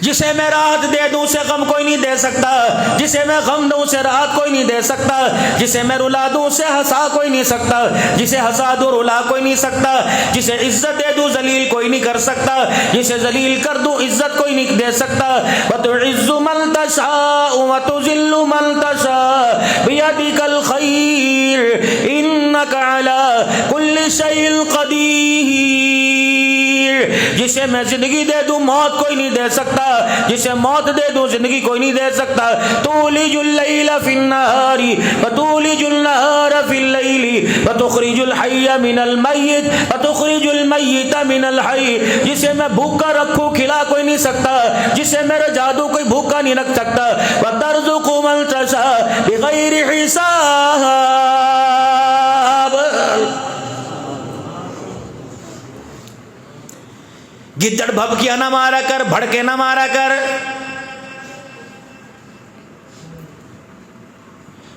جسے میں راحت دے دوں اسے غم کوئی نہیں دے سکتا، جسے میں غم دوں اسے راحت کوئی نہیں دے سکتا، جسے میں رلا دوں اسے ہنسا کوئی نہیں سکتا، جسے ہنسا دوں رلا کوئی نہیں سکتا، جسے عزت دے دوں ذلیل کوئی نہیں کر سکتا، جسے ذلیل کر دوں عزت کوئی نہیں دے سکتا۔ وَتُعِزُّ مَن تَشَاءُ وَتُذِلُّ مَن تَشَاءُ بِيَدِكَ الْخَيْرُ إِنَّكَ عَلَى كُلِّ شَيْءٍ قَدِيرٌ۔ جسے میں زندگی دے دوں موت کوئی نہیں دے سکتا، جسے موت دے دوں زندگی کوئی نہیں دے سکتا۔ تولج اللیل فی النہار وتولج النہار فی اللیل وتخرج الحی من المیت وتخرج المیت من الحی۔ جسے میں بھوکا رکھوں کھلا کوئی نہیں سکتا، جسے میرا جادو کوئی بھوکا نہیں رکھ سکتا۔ وترزق من تشاء بغیر حساب۔ گدڑ بھبکیا نہ مارا کر، بھڑکے نہ مارا کر،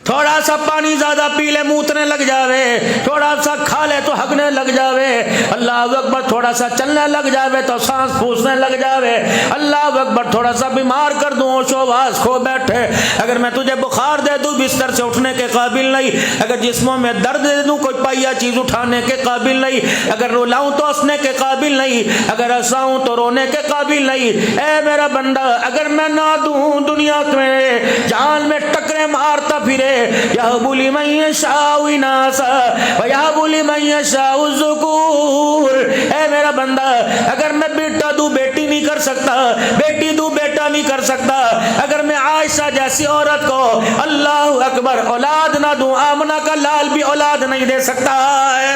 تھوڑا سا پانی زیادہ پی لے موتنے لگ جاوے، تھوڑا سا کھا لے تو ہگنے لگ جاوے، اللہ اکبر، تھوڑا سا چلنے لگ جاوے تو سانس پھونسنے لگ جاوے، اللہ اکبر، تھوڑا سا بیمار کر دوں ہوشو واس کھو بیٹھے، اگر میں تجھے بخار دے دوں بستر سے اٹھنے کے قابل نہیں، اگر جسموں میں درد دے دوں کوئی پائیا چیز اٹھانے کے قابل نہیں، اگر رلاؤں تو ہنسنے کے قابل نہیں، اگر ہنساؤں تو رونے کے قابل نہیں۔ اے میرا بندہ، اگر میں نہ دوں دنیا میں جان میں ٹکرے مارتا پھرے، یَهْبُ لِمَن یَشَاءُ إِنَاثًا وَیَهْبُ لِمَن یَشَاءُ الذُّکُورَ۔ اے میرا بندہ، اگر میں بیٹا دوں بیٹی نہیں کر سکتا، بیٹی دوں بیٹا نہیں کر سکتا، اگر میں عائشہ جیسی عورت کو اللہ اکبر اولاد نہ دوں، آمنہ کا لال بھی اولاد نہیں دے سکتا ہے۔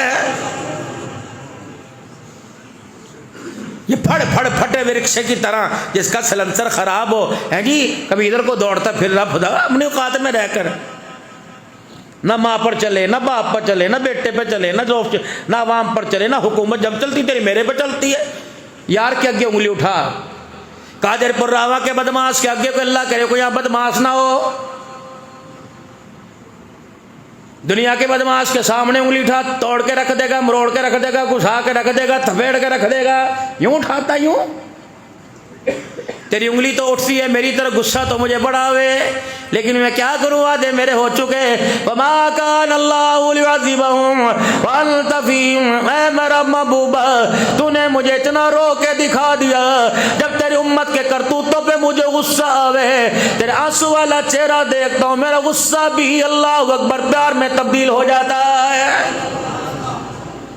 یہ پھڑ پھٹے ہوئے رکشے کی طرح جس کا سلنسر خراب ہو، ہے جی، کبھی ادھر کو دوڑتا پھر رہا، خدا اپنی اوقات میں رہ کر نہ ماں پر چلے، نہ باپ پر چلے، نہ بیٹے پہ چلے، نہ دوست، نہ عوام پر چلے، نہ حکومت جب چلتی تیری میرے پہ چلتی ہے۔ یار کے آگے انگلی اٹھا، قادر پر راوا کے بدماش کے آگے کوئی اللہ کرے کوئی یہاں بدماش نہ ہو، دنیا کے بدماش کے سامنے انگلی اٹھا، توڑ کے رکھ دے گا، مروڑ کے رکھ دے گا، گھسا کے رکھ دے گا، تھپیڑ کے رکھ دے گا، یوں اٹھاتا یوں۔ تیری انگلی تو اٹھتی ہے میری طرف، غصہ تو مجھے بڑا ہوئے، لیکن میں کیا کروں، وعدے میرے ہو چکے۔ وما کان اللہ لیعذبہم وانت فیہم۔ اے میرا محبوبہ، تو نے مجھے اتنا رو کے دکھا دیا، جب تیری امت کے کرتوتوں پہ مجھے غصہ آوے، تیرے آنسو والا چہرہ دیکھتا ہوں، میرا غصہ بھی اللہ اکبر پیار میں تبدیل ہو جاتا ہے،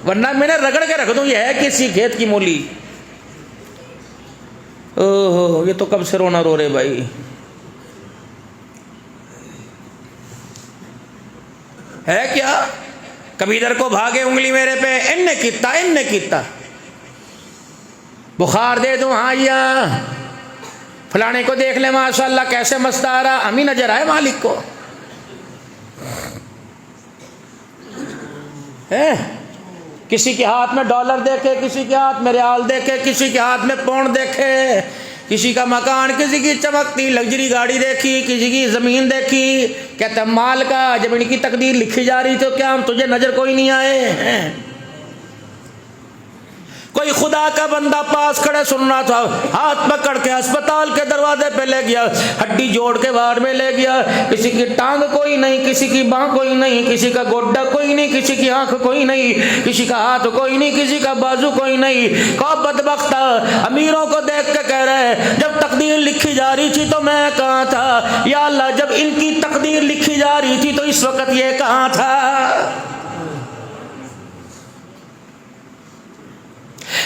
ورنہ میں نے رگڑ کے رکھ دوں یہ ہے کسی کھیت کی مولی۔ اوہ، یہ تو کب سے رونا رو رہے بھائی، ہے کیا؟ کبھی ادھر کو بھاگے انگلی میرے پہ، ان نے کیتا، بخار دے دوں، ہاں یا فلانے کو دیکھ لے ماشاءاللہ کیسے مست آ رہا، ہمیں نظر آئے مالک کو، ہے کسی کے ہاتھ میں ڈالر دیکھے، کسی کے ہاتھ میں ریال دیکھے، کسی کے ہاتھ میں پاؤنڈ دیکھے، کسی کا مکان، کسی کی چمکتی لگژری گاڑی دیکھی، کسی کی زمین دیکھی، کہتا مال کا، جب ان کی تقدیر لکھی جا رہی تو کیا ہم تجھے نظر کوئی نہیں آئے ہیں؟ کوئی خدا کا بندہ پاس کھڑے سننا تھا، ہاتھ پکڑ کے ہسپتال کے دروازے پہ لے گیا، ہڈی جوڑ کے باہر میں لے گیا، کسی کی ٹانگ کوئی نہیں، کسی کی باں کوئی نہیں، کسی کا گوڈا کوئی نہیں، کسی کی آنکھ کوئی نہیں، کسی کا ہاتھ کوئی نہیں، کسی کا بازو کوئی نہیں۔ کو بدبختہ امیروں کو دیکھ کے کہہ رہے، جب تقدیر لکھی جا رہی تھی تو میں کہاں تھا یا اللہ، جب ان کی تقدیر لکھی جا رہی تھی تو اس وقت یہ کہاں تھا؟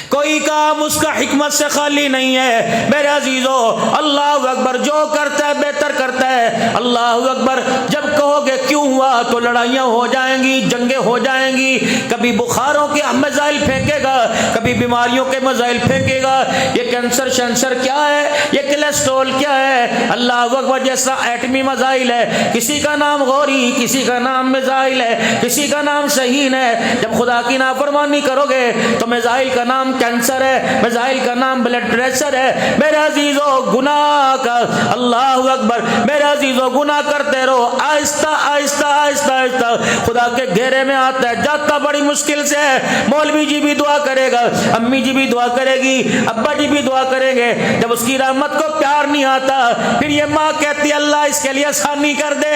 کوئی کام اس کا حکمت سے خالی نہیں ہے میرے عزیزو۔ اللہ اکبر، جو کرتا ہے بہتر کرتا ہے، اللہ اکبر۔ جب کہو گے کیوں ہوا تو لڑائیاں ہو جائیں گی، جنگیں ہو جائیں گی، کبھی بخاروں کے میزائل پھینکے گا، کبھی بیماریوں کے میزائل پھینکے گا، یہ کینسر شینسر کیا ہے، یہ کولیسٹرول کیا ہے، اللہ اکبر، جیسا ایٹمی میزائل ہے، کسی کا نام غوری، کسی کا نام میزائل ہے، کسی کا نام شہین ہے۔ جب خدا کی نافرمانی کرو گے تو میزائل کا نام کینسر ہے، میزائل کا نام بلڈ پریشر ہے۔ میرے عزیزو گناہ کا، اللہ اکبر، میرے عزیزو گناہ کرتے رہو، آہستہ آہستہ آہستہ آہستہ خدا کے گھیرے میں آتا ہے، جاتا بڑی مشکل سے ہے۔ مولوی جی بھی دعا دعا کرے گا, امی جی بھی دعا کرے گی, ابا جی بھی دعا کریں گے. جب اس کی رحمت کو پیار نہیں آتا, پھر یہ ماں کہتی اللہ اس کے لیے آسانی کر دے.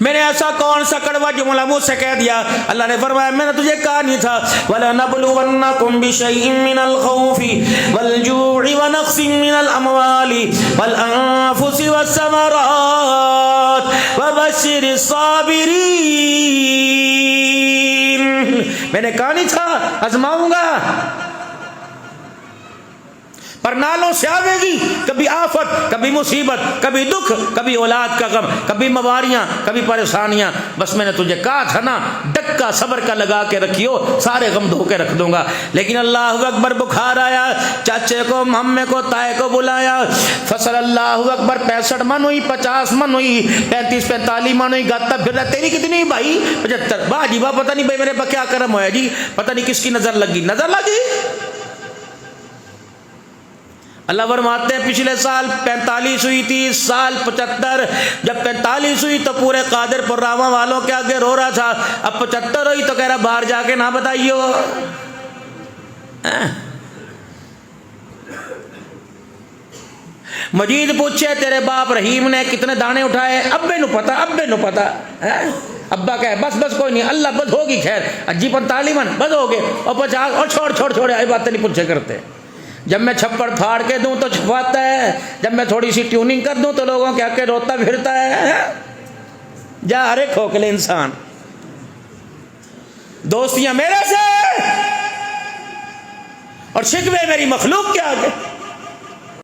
میں نے ایسا کون سا کڑوا جملہ منہ سے کہہ دیا؟ اللہ نے فرمایا میں نے تجھے کہا نہیں تھا وَلَنَبْلُوَنَّكُمْ بِشَيْءٍ مِّنَ الْخَوْفِ وَالْجُوعِ وَنَقْصٍ مِّنَ الْأَمْوَالِ وَالْأَنفُسِ وَالثَّمَرَاتِ وَبَشِّرِ الصَّابِرِينَ. میں نے کہا نہیں تھا آزماؤں گا؟ پر نالوں سے آوے گی, کبھی آفت, کبھی مصیبت, کبھی دکھ, کبھی اولاد کا غم, کبھی مواریاں, کبھی پریشانیاں. بس میں نے تجھے کہا تھا نا ڈکا صبر کا لگا کے رکھیو, سارے غم دھو کے رکھ دوں گا. لیکن اللہ اکبر بخار آیا, چاچے کو مامے کو تائے کو بلایا, فصل اللہ اکبر 65 من ہوئی, 50 من ہوئی, 35-45 من ہوئی, گاتا پھر رہا. تیری کتنی بھائی؟ 75. واہ جی واہ, پتہ نہیں بھائی میرے پا کیا کرم ہوا جی, پتہ نہیں کس کی نظر لگی. نظر لگی. اللہ فرماتے ہیں پچھلے سال 45 ہوئی تھی, سال 75. جب 45 ہوئی تو پورے قادر پر راواں والوں کے آگے رو رہا تھا. اب 75 ہوئی تو کہہ رہا باہر جا کے نہ بتائیو. مجید پوچھے تیرے باپ رحیم نے کتنے دانے اٹھائے؟ ابے نو پتا, ابے نو پتا. ابا کہے بس بس کوئی نہیں, اللہ بس ہوگی خیر. اجی 45 من بس ہو گئے, اور 50 اور چھوڑ آئی باتیں نہیں پوچھے کرتے. جب میں چھپڑ پھاڑ کے دوں تو چھپاتا ہے, جب میں تھوڑی سی ٹیوننگ کر دوں تو لوگوں کے حق روتا پھرتا ہے. جا ہر ایک کھوکھلے انسان, دوستیاں میرے سے اور شکوے میری مخلوق کے آگے.